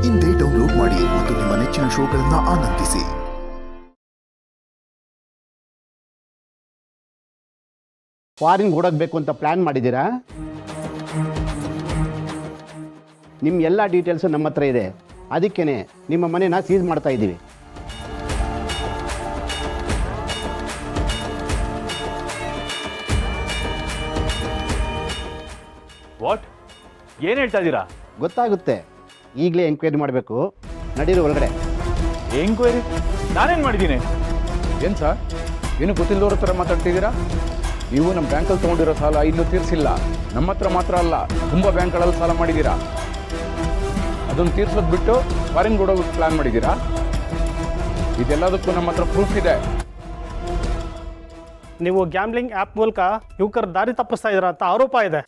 ಇಂದೇ ಡೌನ್ಲೋಡ್ ಮಾಡಿ ಮತ್ತು ನಿಮ್ಮ ನೆಚ್ಚಿನ ಶೋಗಳನ್ನು ಆನಂದಿಸಿ. ಫಾರಿನ್ ಓಡೋಗ್ಬೇಕು ಅಂತ ಪ್ಲಾನ್ ಮಾಡಿದ್ದೀರಾ? ನಿಮ್ಮ ಎಲ್ಲ ಡೀಟೇಲ್ಸು ನಮ್ಮ ಹತ್ರ ಇದೆ. ಅದಕ್ಕೇ ನಿಮ್ಮ ಮನೆನ ಸೀಸ್ ಮಾಡ್ತಾ ಇದ್ದೀವಿ. ವಾಟ್? ಏನು ಹೇಳ್ತಾ ಇದ್ದೀರಾ? ಗೊತ್ತಾಗುತ್ತೆ. ಈಗಲೇ ಎಂಕ್ವೈರಿ ಮಾಡಬೇಕು. ನಡೀರಿ ಒಳಗಡೆ. ಎಂಕ್ವೈರಿ? ನಾನೇನು ಮಾಡಿದ್ದೀನಿ? ಏನು ಸರ್, ಏನು ಗೊತ್ತಿಲ್ಲದವ್ರ ಥರ ಮಾತಾಡ್ತಿದ್ದೀರಾ? ನೀವು ನಮ್ಮ ಬ್ಯಾಂಕಲ್ಲಿ ತೊಗೊಂಡಿರೋ ಸಾಲ ಇನ್ನೂ ತೀರಿಸಿಲ್ಲ. ನಮ್ಮ ಹತ್ರ ಮಾತ್ರ ಅಲ್ಲ, ತುಂಬ ಬ್ಯಾಂಕ್ಗಳಲ್ಲಿ ಸಾಲ ಮಾಡಿದ್ದೀರಾ. ಅದನ್ನು ತೀರ್ಸೋದು ಬಿಟ್ಟು ಫಾರಿನ್ ಕೊಡೋಕೆ ಪ್ಲ್ಯಾನ್ ಮಾಡಿದ್ದೀರಾ. ಇದೆಲ್ಲದಕ್ಕೂ ನಮ್ಮ ಹತ್ರ ಪ್ರೂಫ್ ಇದೆ. ನೀವು ಗ್ಯಾಮ್ಲಿಂಗ್ ಆ್ಯಪ್ ಮೂಲಕ ಯುವಕರ ದಾರಿ ತಪ್ಪಿಸ್ತಾ ಇದ್ದೀರಾ ಅಂತ ಆರೋಪ ಇದೆ.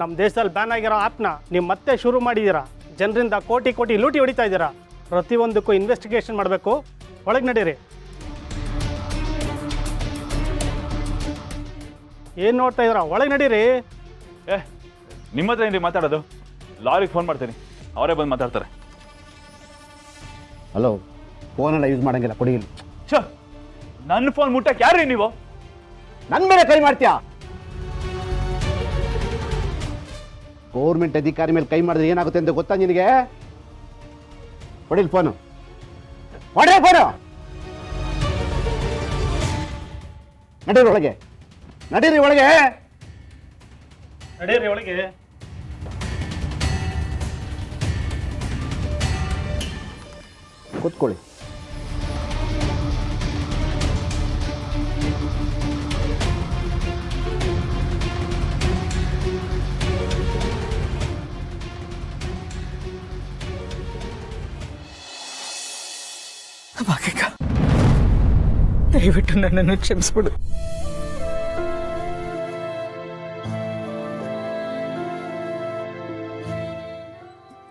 ನಮ್ಮ ದೇಶದಲ್ಲಿ ಬ್ಯಾನ್ ಆಗಿರೋ ಆ್ಯಪ್ನ ನೀವು ಮತ್ತೆ ಶುರು ಮಾಡಿದ್ದೀರಾ. ಜನರಿಂದ ಕೋಟಿ ಕೋಟಿ ಲೂಟಿ ಹೊಡಿತಾ ಇದ್ದೀರಾ. ಪ್ರತಿಯೊಂದಕ್ಕೂ ಇನ್ವೆಸ್ಟಿಗೇಷನ್ ಮಾಡಬೇಕು. ಒಳಗೆ ನಡೀರಿ. ಏನು ನೋಡ್ತಾ ಇದ್ದೀರಾ? ಒಳಗೆ ನಡೀರಿ. ನಿಮ್ಮ ಹತ್ರ ಏನ್ರಿ ಮಾತಾಡೋದು? ಲಾರಿಗೆ ಫೋನ್ ಮಾಡ್ತೀನಿ, ಅವರೇ ಬಂದು ಮಾತಾಡ್ತಾರೆ. ಹಲೋ, ಫೋನೆಲ್ಲ ಯೂಸ್ ಮಾಡೋಂಗಿಲ್ಲ, ಕೊಡಿ. ನನ್ನ ಫೋನ್ ಮುಟ್ಟಕ್ಕೆ ಯಾರ್ರಿ ನೀವು? ನನ್ನ ಮೇಲೆ ಕೈ ಮಾಡ್ತೀಯಾ? ಗೌರ್ಮೆಂಟ್ ಅಧಿಕಾರಿ ಮೇಲೆ ಕೈ ಮಾಡಿದ್ರೆ ಏನಾಗುತ್ತೆ ಅಂತ ಗೊತ್ತಾ ನಿನಗೆ? ಕೊಡಿಲ್ ಫೋನು. ಕೊಡಿ ಫೋನು. ನಡೀರಿ ಒಳಗೆ. ನಡೀರಿ ಒಳಗೆ. ನಡೀರಿ ಒಳಗೆ. ಕೂತ್ಕೊಳ್ಳಿ. ಭಾಗ್ಯಕ್ಕ, ದಯವಿಟ್ಟು ನನ್ನನ್ನು ಕ್ಷಮಿಸ್ಬಿಡು.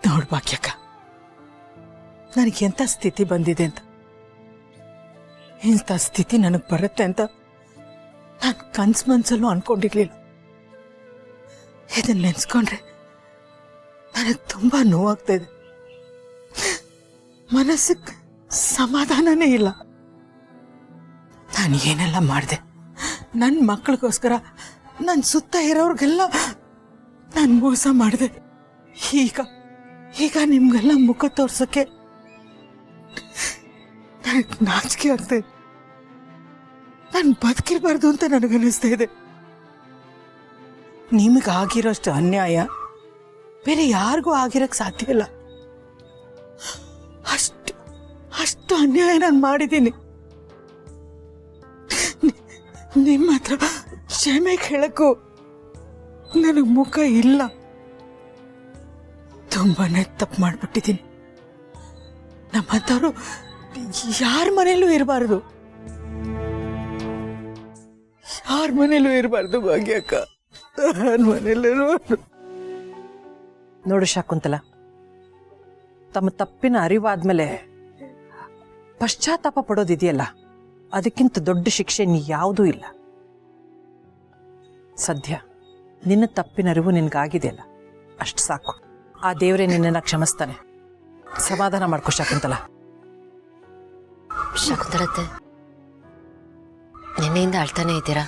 ನೋಡು ಭಾಗ್ಯಕ್ಕ, ನನಗೆ ಎಂಥ ಸ್ಥಿತಿ ಬಂದಿದೆ ಅಂತ, ಇಂಥ ಸ್ಥಿತಿ ನನಗೆ ಬರುತ್ತೆ ಅಂತ ನಾನು ಕನ್ಸು ಮನ್ಸಲ್ಲೂ ಅನ್ಕೊಂಡಿರ್ಲಿಲ್ಲ. ಇದನ್ನ ನೆನ್ಸ್ಕೊಂಡ್ರೆ ನನಗೆ ತುಂಬಾ ನೋವಾಗ್ತಾ ಇದೆ. ಮನಸ್ಸಿಗೆ ಸಮಾಧಾನನೇ ಇಲ್ಲ. ನಾನು ಏನೆಲ್ಲ ಮಾಡಿದೆ, ನನ್ನ ಮಕ್ಕಳಿಗೋಸ್ಕರ ನನ್ನ ಸುತ್ತ ಇರೋರ್ಗೆಲ್ಲ ನಾನು ಮೋಸ ಮಾಡಿದೆ. ಈಗ ನಿಮ್ಗೆಲ್ಲ ಮುಖ ತೋರ್ಸಕ್ಕೆ ನನಗೆ ನಾಚಿಕೆ ಆಗ್ತಾ ಇದೆ. ನಾನು ಬದುಕಿರಬಾರ್ದು ಅಂತ ನನಗನ್ನಿಸ್ತಾ ಇದೆ. ನಿಮಗಾಗಿರೋಷ್ಟು ಅನ್ಯಾಯ ಬೇರೆ ಯಾರಿಗೂ ಆಗಿರಕ್ಕೆ ಸಾಧ್ಯ ಇಲ್ಲ. ಅಷ್ಟು ಅನ್ಯಾಯ ನಾನು ಮಾಡಿದ್ದೀನಿ. ನಿಮ್ಮ ಹತ್ರ ಕ್ಷಮೆ ಕೇಳಕ್ಕೂ ನನಗೆ ಮುಖ ಇಲ್ಲ. ತುಂಬಾನೇ ತಪ್ಪು ಮಾಡಿಬಿಟ್ಟಿದ್ದೀನಿ. ನಮ್ಮಂಥವ್ರು ಯಾರ ಮನೇಲೂ ಇರಬಾರ್ದು, ಯಾರ ಮನೇಲೂ ಇರಬಾರ್ದು ಭಾಗ್ಯಕ್ಕ, ಯಾರ ಮನೇಲೂ ಇರಬಾರ್ದು. ನೋಡು ಶಾಕುಂತಲ, ತಮ್ಮ ತಪ್ಪಿನ ಅರಿವಾದ್ಮೇಲೆ ಪಶ್ಚಾತ್ತಾಪ ಪಡೋದಿದೆಯಲ್ಲ, ಅದಕ್ಕಿಂತ ದೊಡ್ಡ ಶಿಕ್ಷೆ ಯಾವುದೂ ಇಲ್ಲ. ಸದ್ಯ ನಿನ್ನ ತಪ್ಪಿನ ಅರಿವು ನಿನಗಾಗಿದೆಯಲ್ಲ, ಅಷ್ಟು ಸಾಕು. ಆ ದೇವರೇ ನಿನ್ನನ್ನು ಕ್ಷಮಿಸ್ತಾನೆ. ಸಮಾಧಾನ ಮಾಡ್ಕೋ ಶಾಕುಂತಲ. ಶಕುಂತಲತ್ತೆ, ನಿನ್ನೆಯಿಂದ ಅಳ್ತಾನೆ ಇದ್ದೀರಾ.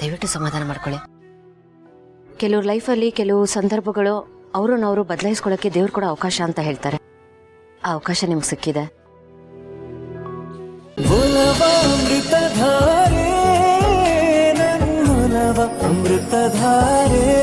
ದಯವಿಟ್ಟು ಸಮಾಧಾನ ಮಾಡ್ಕೊಳ್ಳಿ. ಕೆಲವ್ರ ಲೈಫಲ್ಲಿ ಕೆಲವು ಸಂದರ್ಭಗಳು ಅವ್ರನ್ನವರು ಬದಲಾಯಿಸ್ಕೊಳ್ಳೋಕ್ಕೆ ದೇವ್ರು ಕೂಡ ಅವಕಾಶ ಅಂತ ಹೇಳ್ತಾರೆ. ಆ ಅವಕಾಶ ನಿಮ್ಗೆ ಸಿಕ್ಕಿದೆ. ಅಮೃತಧಾರೆ